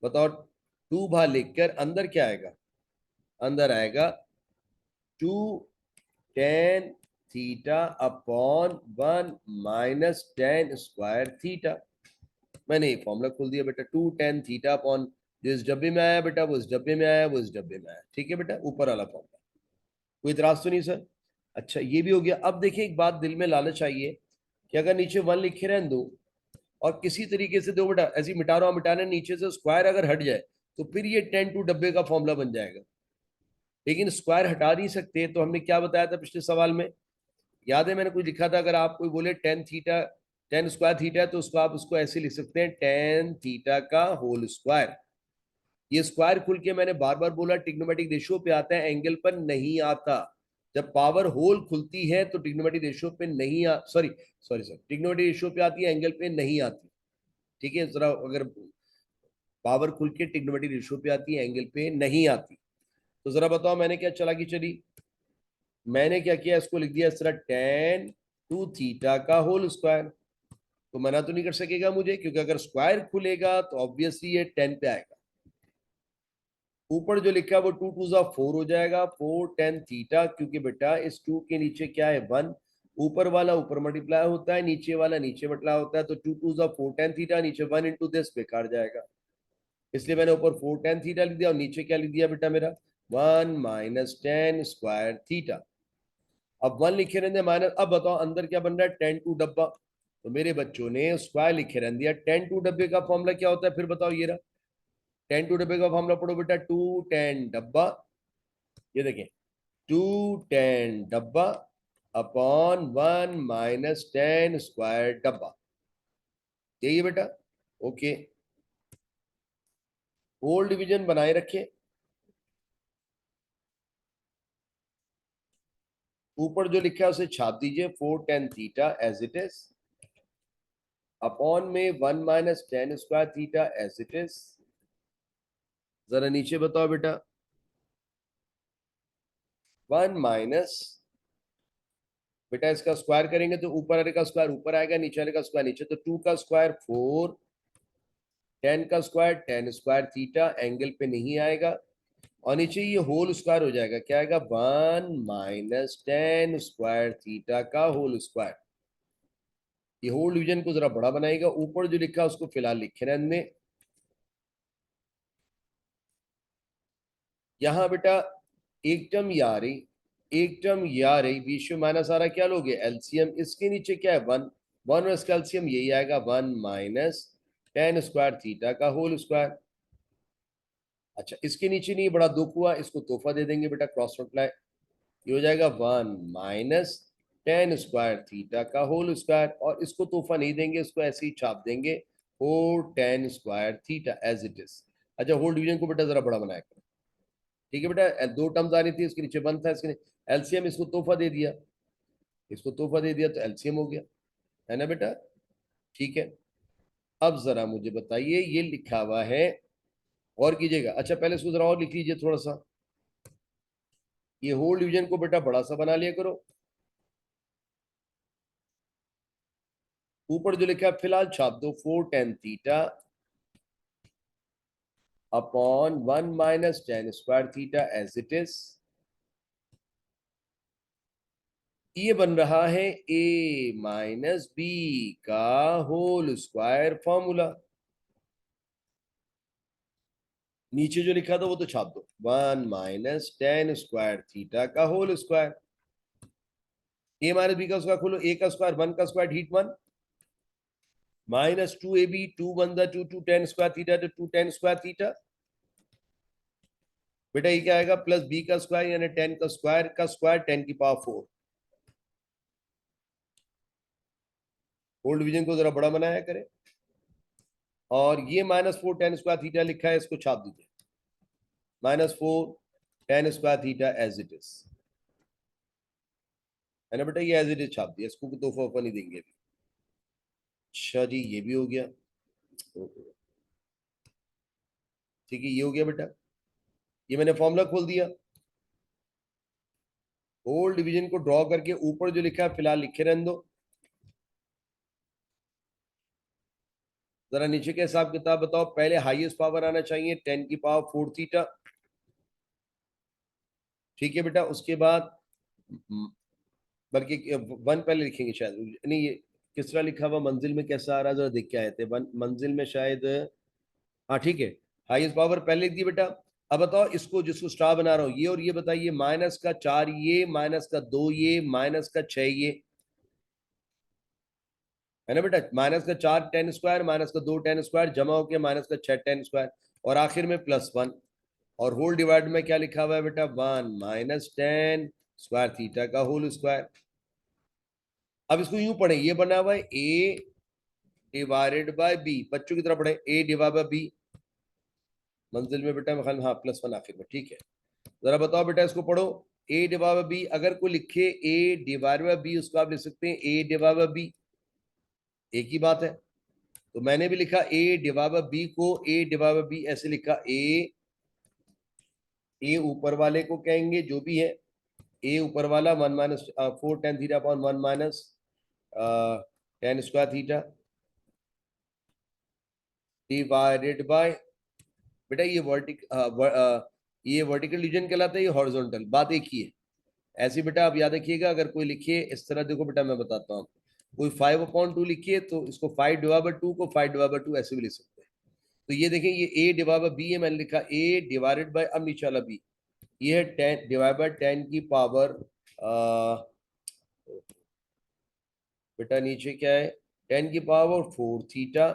बताओ 2 बाहर लिखकर अंदर क्या आएगा? अंदर आएगा 2 tan theta upon 1 - tan square theta. मैंने ये फॉर्मूला खोल दिया बेटा, 2 tan थीटा अपॉन जो इस डब्बे में आया बेटा वो इस डब्बे में आया, वो इस डब्बे में आया। ठीक है बेटा, ऊपर वाला फॉर्मूला। कोई इतराज तो नहीं सर? अच्छा ये भी हो गया। अब देखिए एक बात दिल में लाना चाहिए कि अगर नीचे 1 लिखे रहने दो और किसी तरीके से दो बेटा ऐसी मिटा रहा हूं, मिटाने नीचे से स्क्वायर अगर हट जाए तो फिर ये tan 2 डब्बे का फॉर्मूला बन जाएगा। लेकिन स्क्वायर हटा नहीं सकते, तो हमने क्या बताया था पिछले सवाल में? याद है मैंने कुछ लिखा था, अगर आप कोई बोले tan स्क्वायर थीटा है तो उसको आप उसको ऐसे लिख सकते हैं tan थीटा का होल स्क्वायर। ये स्क्वायर खुल के मैंने बार बार बोला ट्रिग्नोमेट्रिक रेशियो पे आता है, एंगल पर नहीं आता। जब पावर होल खुलती है तो ट्रिग्नोमेट्रिक रेशियो पे नहीं sorry sorry sir, trigonometric ratio पे आती है, एंगल पे नहीं आती। ठीक है, जरा अगर पावर खुल के ट्रिग्नोमेट्रिक रेशियो पे आती है, एंगल पे नहीं आती। तो जरा बताओ मैंने क्या चालाकी चली? मैंने क्या किया, इसको लिख दिया इस तरह tan 2 थीटा का होल स्क्वायर। तो मना तो नहीं कर सकेगा मुझे, क्योंकि अगर स्क्वायर खुलेगा तो ऑब्वियसली ये 10 पे आएगा। ऊपर जो लिखा है वो 2 × 2 = 4 हो जाएगा, 4 tan थीटा, क्योंकि बेटा इस 2 के नीचे क्या है 1, ऊपर वाला ऊपर मल्टीप्लाई होता है, नीचे वाला नीचे मल्टीप्लाई होता है, तो 2 × 2 = 4 tan थीटा, नीचे 1 × this बेकार जाएगा। इसलिए मैंने ऊपर 4 tan थीटा लिख दिया और नीचे क्या लिख दिया बेटा मेरा 1 - tan स्क्वायर थीटा। अब 1 लिखे रहने माइनस, अब बताओ अंदर क्या बन रहा है tan 2 डब्बा। तो मेरे बच्चों ने स्क्वायर लिखे रहने दिया। tan 2 डब्बे का फॉर्मूला क्या होता है फिर बताओ? ये रहा tan 2 डब्बे का फॉर्मूला, पढ़ो बेटा, 2 tan डब्बा, ये देखें 2 tan डब्बा अपॉन 1 - tan स्क्वायर डब्बा, यही है बेटा। ओके, होल डिवीजन बनाए रखें। ऊपर जो लिखा है उसे छाप दीजिए, 4 tan theta as it is upon में 1 - tan square theta as it is. जरा नीचे बताओ बेटा, 1 माइनस, बेटा इसका स्क्वायर करेंगे तो ऊपर वाले का स्क्वायर ऊपर आएगा, नीचे वाले का स्क्वायर नीचे, तो 2 का स्क्वायर 4, 10 का square tan square theta, angle पे नहीं आएगा, और नीचे ये होल स्क्वायर हो जाएगा, क्या आएगा 1 - tan स्क्वायर थीटा का होल स्क्वायर। ये होल डिवीजन को जरा बड़ा बनाएगा। ऊपर जो लिखा है उसको फिलहाल लिखे रहने में। यहाँ बेटा एक टर्म ये आ रही, एक टर्म ये आ रही, बीच में माइनस आ रहा, क्या लोगे एलसीएम, इसके नीचे क्या है 1, 1 और इसका एलसीएम यही आएगा 1 - टेन स्क्वायर थीटा का होल स्क्वायर। अच्छा, इसके नीचे नहीं, बड़ा दुख हुआ, इसको तोहफा दे देंगे बेटा, क्रॉस मल्टीप्लाई। ये हो जाएगा 1 - tan स्क्वायर थीटा का होल स्क्वायर, और इसको तोहफा नहीं देंगे, इसको ऐसे ही छाप देंगे 4 tan square theta as it is. अच्छा, होल डिवीजन को बेटा जरा बड़ा बनाया करो। ठीक है बेटा, दो टर्म्स आ रही थी, इसके नीचे 1 था, इसके एलसीएम, इसको तोहफा दे दिया, इसको तोहफा दे दिया तो एलसीएम हो गया, है ना बेटा। ठीक है, अब जरा मुझे बताइए, ये लिखा हुआ है, और कीजिएगा। अच्छा, पहले इसको जरा और लिख लीजिए थोड़ा सा, ये होल डिवीजन को बेटा बड़ा सा बना लिया करो। ऊपर जो लिखा है फिलहाल छाप दो, 4 tan theta upon 1 - tan square theta as it is. ये बन रहा है a - b का होल स्क्वायर फॉर्मूला। नीचे जो लिखा था वो तो छाप दो, 1 - tan स्क्वायर थीटा का होल स्क्वायर। a - b का स्क्वायर खोलो, a का स्क्वायर 1 का square heat 1, -2ab, 2 1 2 2 tan square theta तो 2 tan स्क्वायर थीटा। बेटा ये क्या आएगा, प्लस b का स्क्वायर यानी 10 का स्क्वायर 10 की पावर 4। होल डिवीजन को जरा बड़ा बनाया करें, और ये -4 tan स्क्वायर थीटा लिखा है, इसको छाप दीजिए, -4 tan square theta as it is, है ना बेटा। ये एज इट इज छाप दिया, इसको तोहफा वोहफा नहीं देंगे अभी। अच्छा जी, ये भी हो गया। ठीक है, ये हो गया बेटा, ये मैंने फॉर्मूला खोल दिया। होल डिवीजन को ड्रॉ करके ऊपर जो लिखा है फिलहाल लिखे रहने दो। जरा नीचे के हिसाब किताब बताओ, पहले हाईएस्ट पावर आना चाहिए 10 की पावर 4 थीटा। ठीक है बेटा, उसके बाद बल्कि 1 पहले लिखेंगे शायद, नहीं ये किस तरह लिखा हुआ मंजिल में कैसा आ रहा है, जरा देख के आए थे। मंजिल में शायद, हाँ ठीक है, हाईएस्ट पावर पहले लिख दी बेटा। अब बताओ इसको, जिसको स्टार बना रहा हूँ, ये और ये बताइए, -4 ये, -2 ये, -6 ये, है ना बेटा। -4 tan स्क्वायर, -2 tan स्क्वायर जमा होकर -6 tan स्क्वायर, और आखिर में +1। और होल डिवाइड में क्या लिखा हुआ है बेटा, 1 - tan स्क्वायर थीटा का होल स्क्वायर। अब इसको यूं पढ़े, ये बना हुआ है a/b, बच्चों की तरह पढ़े, a/b। मंजिल में बेटा हाँ +1 आखिर में, ठीक है। जरा बताओ बेटा, इसको पढ़ो, a/b। अगर कोई लिखे a/b, उसको आप लिख सकते हैं a/b, एक ही बात है। तो मैंने भी लिखा a/b को a/b ऐसे लिखा, a ऊपर वाले को कहेंगे जो भी है, a ऊपर वाला 1 - 4 tan theta upon 1 - tan square theta divided by, बेटा ये वर्टिकल डिवीजन कहलाता है, ये हॉरिजॉन्टल, बात एक ही है। ऐसे बेटा आप याद रखिएगा, अगर कोई लिखिए इस तरह, देखो बेटा मैं बताता हूँ, कोई 5/2 लिखिए तो इसको 5/2 को 5/2 ऐसे भी लिख सकते हैं। तो ये देखें, ये a/b है, मैंने लिखा a डिवाइडेड बाय, अब नीचे वाला b, ये है 10 डिवाइड बाय 10 की पावर, बेटा नीचे क्या है, 10 की power 4 theta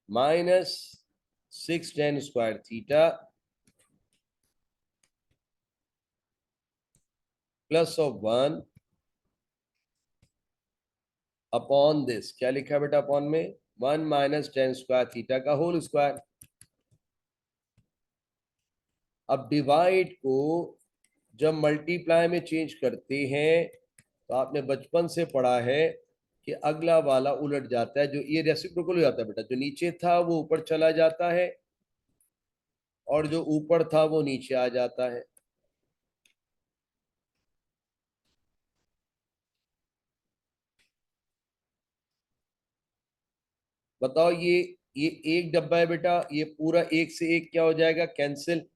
-6 tan square theta +1 upon this, क्या लिखा है बेटा अपॉन में, 1 - tan स्क्वायर थीटा का होल स्क्वायर। अब डिवाइड को जब मल्टीप्लाई में चेंज करते हैं, तो आपने बचपन से पढ़ा है कि अगला वाला उलट जाता है, जो ये रेसिप्रोकल हो जाता है बेटा, जो नीचे था वो ऊपर चला जाता है, और जो ऊपर था वो नीचे आ जाता है। बताओ, ये एक डब्बा है बेटा, ये पूरा एक से एक क्या हो जाएगा, कैंसिल।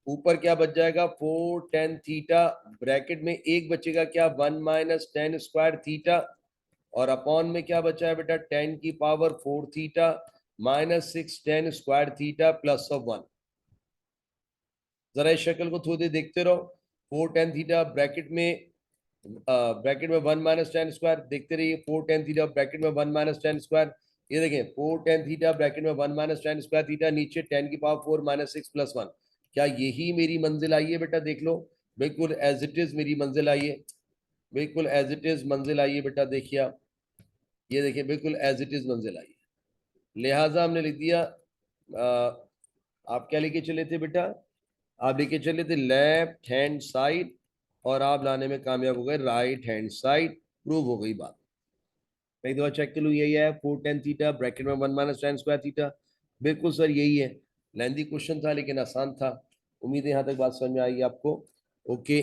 ऊपर क्या बच जाएगा, 4 tan थीटा, ब्रैकेट में एक बचेगा क्या, 1 - tan स्क्वायर थीटा, और अपॉन में क्या बचा है बेटा, 10 की power 4 theta -6 tan square theta +1। जरा इस शक्ल को थोड़ी देर देखते रहो, 4 tan थीटा ब्रैकेट में 1 - tan स्क्वायर, देखते रहिए, 4 tan थीटा ब्रैकेट में 1 - tan स्क्वायर, ये देखें 4 tan थीटा ब्रैकेट में 1 माइनस tan स्क्वायर थीटा, नीचे 10 की पावर 4 माइनस 6 प्लस 1। क्या यही मेरी मंजिल आई है बेटा? देख लो, बिल्कुल एज इट इज मेरी मंजिल आई है, बिल्कुल एज इट इज मंजिल आई है बेटा। देखिए आप, ये देखिए बिल्कुल एज इट इज मंजिल आई है। लिहाजा हमने लिख दिया, आप क्या लेके चले थे बेटा? आप लेके चले थे लेफ्ट हैंड साइड, और आप लाने में कामयाब हो गए राइट हैंड साइड। प्रूव हो गई बात। मैं एक दफा चेक कर लूँ, यही है 4 tan थीटा ब्रैकेट में 1 माइनस tan स्क्वायर थीटा। बिल्कुल सर यही है। लेंदी क्वेश्चन था लेकिन आसान था। उम्मीद है यहाँ तक बात समझ में आएगी आपको। ओके,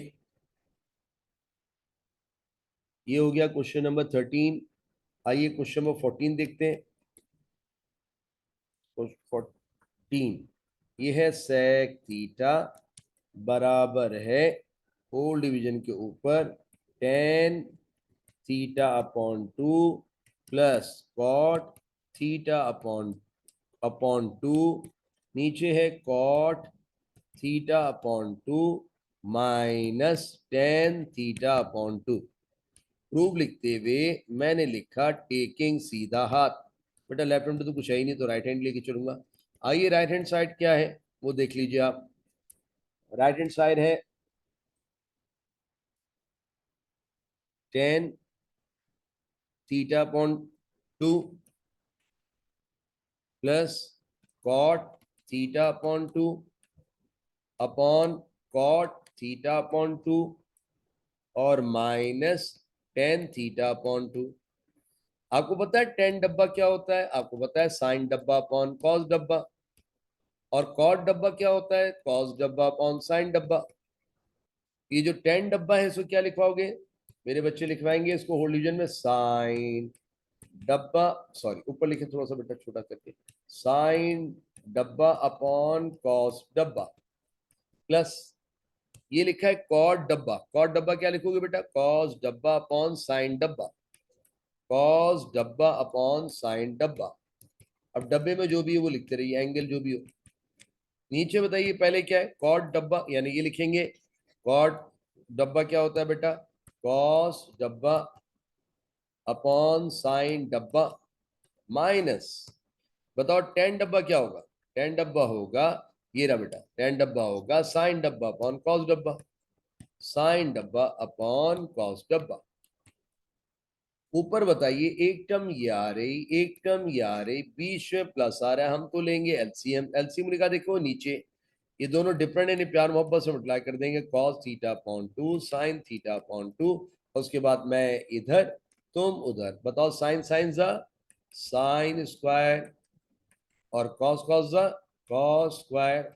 ये हो गया क्वेश्चन नंबर 13। आइए क्वेश्चन नंबर 14 देखते हैं। 14 ये है sec थीटा बराबर है होल डिवीजन के ऊपर tan theta upon 2 plus cot theta upon 2, नीचे है cot theta upon 2 minus tan theta upon 2। Proof लिखते हुए मैंने लिखा टेकिंग सीधा हाथ। बेटा लेफ्ट हैंड तो कुछ है ही नहीं, तो राइट हैंड लेके चलूंगा। आइए राइट हैंड साइड क्या है वो देख लीजिए आप। राइट हैंड साइड है tan theta upon 2 plus cot theta upon 2 upon cot theta upon 2 और माइनस tan थीटा अपॉन 2। आपको पता है tan डब्बा क्या होता है? आपको पता है साइन डब्बा अपॉन कॉस डब्बा। और कॉट डब्बा क्या होता है? कॉस डब्बा अपॉन साइन डब्बा। ये जो tan डब्बा है इसको क्या लिखवाओगे? मेरे बच्चे लिखवाएंगे इसको होल डिवीजन में साइन डब्बा, सॉरी ऊपर लिखे थोड़ा सा बेटा छोटा करके, साइन डब्बा अपॉन कॉस डब्बा, प्लस ये लिखा है कॉट डब्बा। कॉट डब्बा क्या लिखोगे बेटा? कॉस डब्बा अपॉन साइन डब्बा, कॉस डब्बा अपॉन साइन डब्बा। अब डब्बे में जो भी है वो लिखते रहिए, एंगल जो भी हो। नीचे बताइए पहले क्या है? कॉट डब्बा, यानी ये लिखेंगे कॉट डब्बा क्या होता है बेटा? कॉस डब्बा अपॉन साइन डब्बा माइनस, बताओ tan डब्बा क्या होगा? tan डब्बा होगा, ये रहा बेटा, tan डब्बा होगा साइन डब्बा अपॉन कॉस डब्बा, साइन डब्बा अपॉन कॉस डब्बा। ऊपर बताइए एक टर्म ये आ रही, एक टर्म ये आ रही, बीच में प्लस आ रहा है, हम तो लेंगे एलसीएम। एलसीएम लिखा देखो नीचे, ये दोनों डिफरेंट है, प्यार मोहब्बत से मल्टीप्लाई कर देंगे, cos theta upon 2 sine theta upon 2। उसके बाद मैं इधर तुम उधर, बताओ साइन साइन जा साइन स्क्वायर और कॉस कॉस जा कॉस स्क्वायर।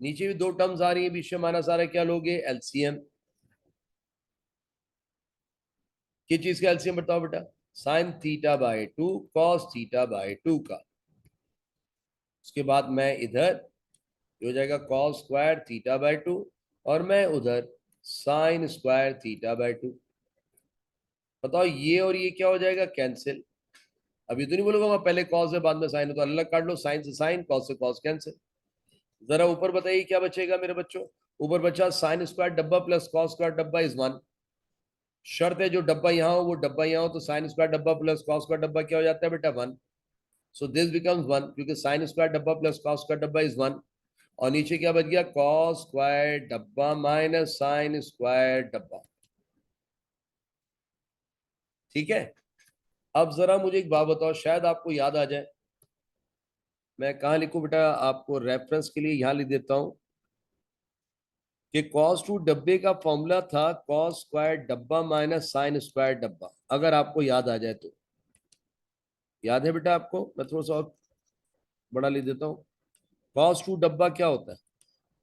नीचे भी दो टर्म्स आ रही है, बीच में माइनस आ रहा है, क्या लोगे? एलसीएम। किस चीज का एलसीएम बताओ बेटा? Sine theta by 2 cos theta by 2 का। उसके बाद मैं इधर हो जाएगा कॉस स्क्वायर थीटा बाय 2 और मैं उधर साइन स्क्वायर थीटा बाय 2। बताओ ये और ये क्या हो जाएगा? कैंसिल। अब ये तो नहीं बोलूंगा मैं पहले कॉस है बाद में साइन है, तो अलग काट लो, साइन से साइन कॉस से कॉस, कैंसिल। जरा ऊपर बताइए क्या बचेगा मेरे बच्चों? ऊपर बचा साइन स्क्वायर डब्बा प्लस कॉस स्क्वायर डब्बा इज 1। शर्त है जो डब्बा यहाँ हो वो डब्बा यहाँ हो, तो साइन स्क्वायर डब्बा प्लस कॉस स्क्वायर डब्बा क्या हो जाता है बेटा? 1। सो दिस बिकम्स 1, क्योंकि साइन स्क्वायर डब्बा प्लस कॉस स्क्वायर डब्बा इज 1। और नीचे क्या बच गया? कॉस स्क्वायर डब्बा माइनस साइन स्क्वायर डब्बा। ठीक है। अब जरा मुझे एक बात बताओ, शायद आपको याद आ जाए। मैं कहाँ लिखूं बेटा? आपको रेफरेंस के लिए यहां लिख देता हूं कि cos 2 डब्बे का फॉर्मूला था cos स्क्वायर डब्बा माइनस साइन स्क्वायर डब्बा, अगर आपको याद आ जाए तो। याद है बेटा आपको? मैं थोड़ा सा और बड़ा लिख देता हूँ। cos 2 डब्बा क्या होता है?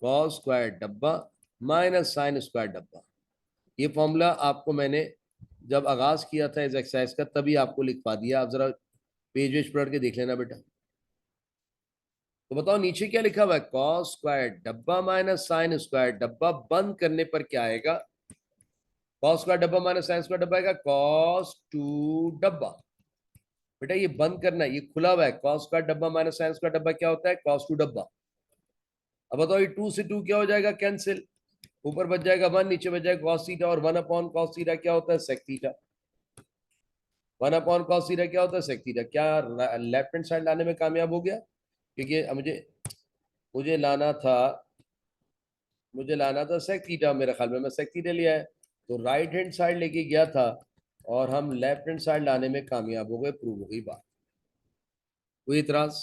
cos स्क्वायर डब्बा माइनस साइन स्क्वायर डब्बा। ये फॉर्मूला आपको मैंने जब आगाज किया था इस एक्सरसाइज का तभी आपको लिखवा दिया। आप जरा पेज वेज पलट के देख लेना बेटा। तो बताओ नीचे क्या लिखा हुआ है? कॉस स्क्वायर डब्बा माइनस साइन स्क्वायर डब्बा, बंद करने पर क्या आएगा? कॉस स्क्वायर डब्बा माइनस साइन स्क्वायर डब्बा आएगा कॉस 2 डब्बा। बेटा ये बंद करना है, ये खुला हुआ है। कॉस स्क्वायर डब्बा माइनस साइन स्क्वायर डब्बा क्या होता है? कॉस 2 डब्बा। अब बताओ ये 2 से 2 क्या हो जाएगा? कैंसिल। ऊपर बच जाएगा 1, नीचे बच जाएगा कॉस थीटा, और 1 अपॉन कॉस थीटा क्या होता है? Sec theta. 1 upon cos theta क्या होता है? Sec theta. क्या लेफ्ट हैंड साइड लाने में कामयाब हो गया? क्योंकि मुझे मुझे लाना था मुझे लाना था सेक थीटा, मेरे ख्याल में मैं सेक थीटा लिया है, तो राइट हैंड साइड लेके गया था और हम लेफ्ट हैंड साइड लाने में कामयाब हो गए। प्रूव हो गई बात। कोई इतराज?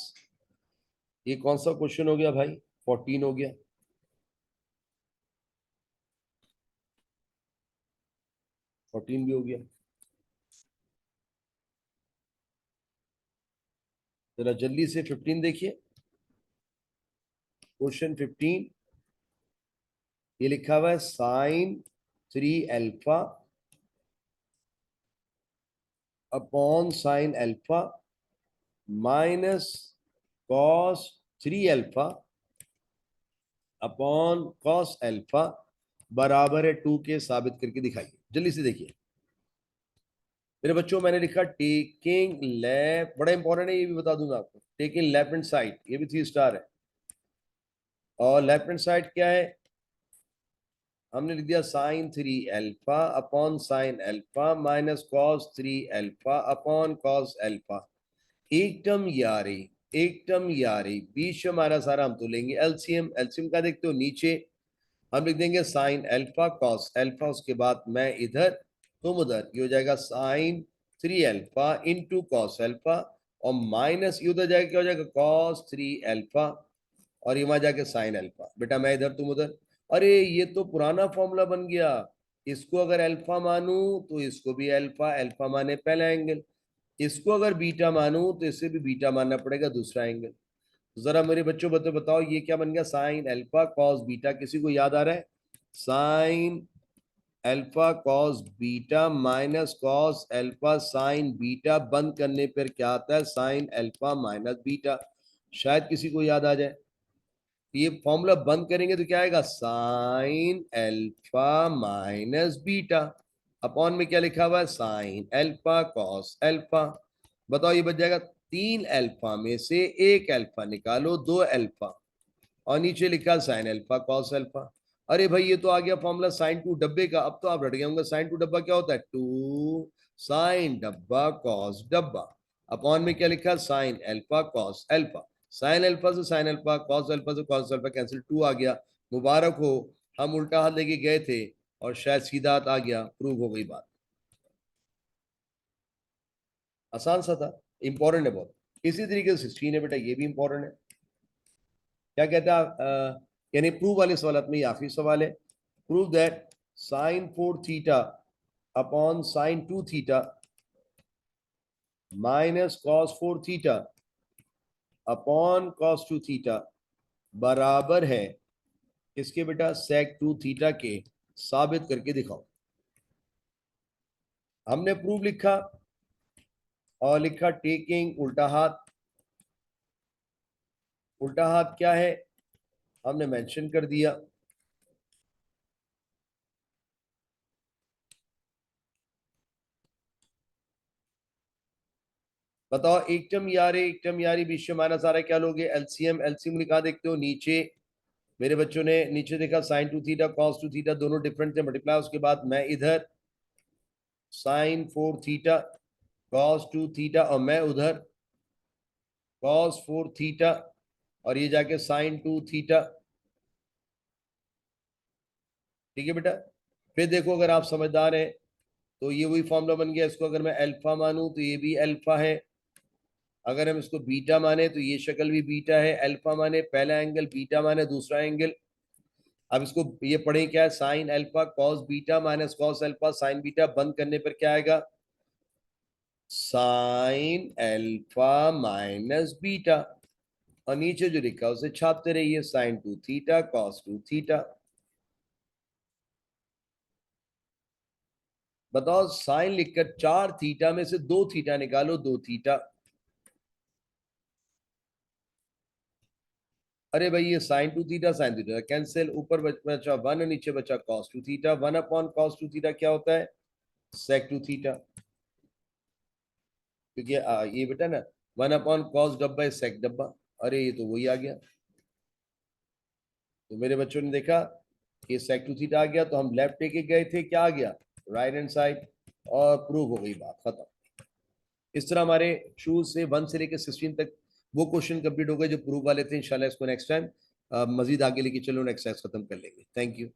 ये कौन सा क्वेश्चन हो गया भाई? 14 हो गया। 14 भी हो गया। जरा जल्दी से 15 देखिए। क्वेश्चन 15 ये लिखा हुआ है sine 3 alpha upon sine alpha minus cos 3 alpha upon cos alpha बराबर है 2 के। साबित करके दिखाइए। जल्दी से देखिए मेरे बच्चों। मैंने लिखा टेकिंग लेफ्ट, बड़ा इंपॉर्टेंट है, ये भी बता दूंगा आपको। टेकिंग लेफ्ट हैंड साइड, ये भी 3 स्टार है। और लेफ्ट हैंड साइड क्या है? हमने लिख दिया sine 3 alpha upon sine alpha minus cos 3 alpha upon cos alpha. एक टर्म यारी, एक टर्म यारी, बीच में हमारा सारा हम तो लेंगे एलसीएम। एलसीएम का देखते हो नीचे हम लिख देंगे साइन अल्फा कॉस अल्फा, उसके बाद मैं इधर तुम उधर, ये हो जाएगा sine 3 alpha into cos alpha और माइनस ये उधर जाएगा, क्या हो जाएगा? कॉस 3 अल्फा और ये वहां जाके साइन अल्फा। बेटा मैं इधर तुम उधर। अरे ये तो पुराना फॉर्मूला बन गया। इसको अगर अल्फा मानू तो इसको भी अल्फा, अल्फा माने पहला एंगल। इसको अगर बीटा मानू तो इसे भी बीटा मानना पड़ेगा, दूसरा एंगल। जरा मेरे बच्चों बताओ ये क्या बन गया? Sign alpha cos beta. किसी को याद आ रहा है? Sign alpha cos beta minus cos alpha sign beta, बंद करने पर क्या आता है? Sign alpha minus beta. शायद किसी को याद आ जाए। ये फॉर्मूला बंद करेंगे तो क्या आएगा? Sign alpha minus beta upon में क्या लिखा हुआ है? Sign alpha cos alpha. बताओ ये बच जाएगा 3 अल्फा में से 1 अल्फा निकालो, 2 अल्फा और नीचे लिखा साइन अल्फा कॉस अल्फा। अरे भाई ये तो आ गया फॉर्मूला साइन 2 डब्बे का। अब तो आप रट गए होंगे साइन 2 डब्बा क्या होता है? 2 साइन डब्बा कॉस डब्बा अपॉन में क्या लिखा? Sign alpha cos alpha. Sine alpha से साइन अल्फा, कॉस अल्फा से कॉस अल्फा कैंसिल, 2 आ गया। मुबारक हो, हम उल्टा हाथ लेके गए थे और शायद सीधा हाथ आ गया। प्रूव हो गई बात। आसान सा था, इंपॉर्टेंट है बहुत। इसी तरीके से 16 है बेटा, ये भी इंपॉर्टेंट है। क्या कहता है? यानी प्रूव वाले सवाल में ये आखिरी सवाल है। Prove that sine 4 theta upon sine 2 theta minus cos 4 theta upon cos 2 theta बराबर है किसके बेटा? सेक 2 थीटा के। साबित करके दिखाओ। हमने प्रूव लिखा और लिखा टेकिंग उल्टा हाथ। उल्टा हाथ क्या है हमने मेंशन कर दिया। बताओ एक टर्म यारी, एक टर्म यारी, बीच में माइनस आ रहा है, क्या लोगे? एलसीएम। एलसीएम निकाल देखते हो नीचे। मेरे बच्चों ने नीचे देखा साइन 2 थीटा कॉस 2 थीटा दोनों डिफरेंट थे, मल्टीप्लाई। उसके बाद मैं इधर साइन 4 थीटा कॉस 2 थीटा और मैं उधर कॉस 4 थीटा और ये जाके साइन 2 थीटा। ठीक है बेटा। फिर देखो अगर आप समझदार हैं तो ये वही फॉर्मूला बन गया। इसको अगर मैं अल्फा मानूं तो ये भी अल्फा है। अगर हम इसको बीटा माने तो ये शक्ल भी बीटा है। अल्फा माने पहला एंगल, बीटा माने दूसरा एंगल। अब इसको ये पढ़े क्या है? Sign alpha cos beta minus cos alpha sign beta, बंद करने पर क्या आएगा? साइन अल्फा माइनस बीटा और नीचे जो लिखा उसे छापते रहिए, साइन 2 थीटा कॉस 2 थीटा। बताओ साइन लिखकर 4 थीटा में से 2 थीटा निकालो, 2 थीटा। अरे भाई ये sine 2 theta sine theta cancel, ऊपर बचा 1 नीचे बचा cos 2 theta. 1 upon cos 2 theta क्या होता है? Sec 2 theta. क्योंकि ये बेटा ना 1 अपॉन कॉस डब्बा सेक डब्बा। अरे ये तो वही आ गया। तो मेरे बच्चों ने देखा कि सेक 2 थीटा आ गया, तो हम लेफ्ट टेके गए थे, क्या आ गया? Right hand side. और प्रूव हो गई बात, खत्म। इस तरह हमारे शुरू से 1 से लेकर 16 तक वो क्वेश्चन कंप्लीट हो गए जो प्रूफ वाले थे। इंशाल्लाह इसको नेक्स्ट टाइम मजीद आगे लेके चलो, नेक्स्ट क्लास खत्म कर लेंगे। Thank you.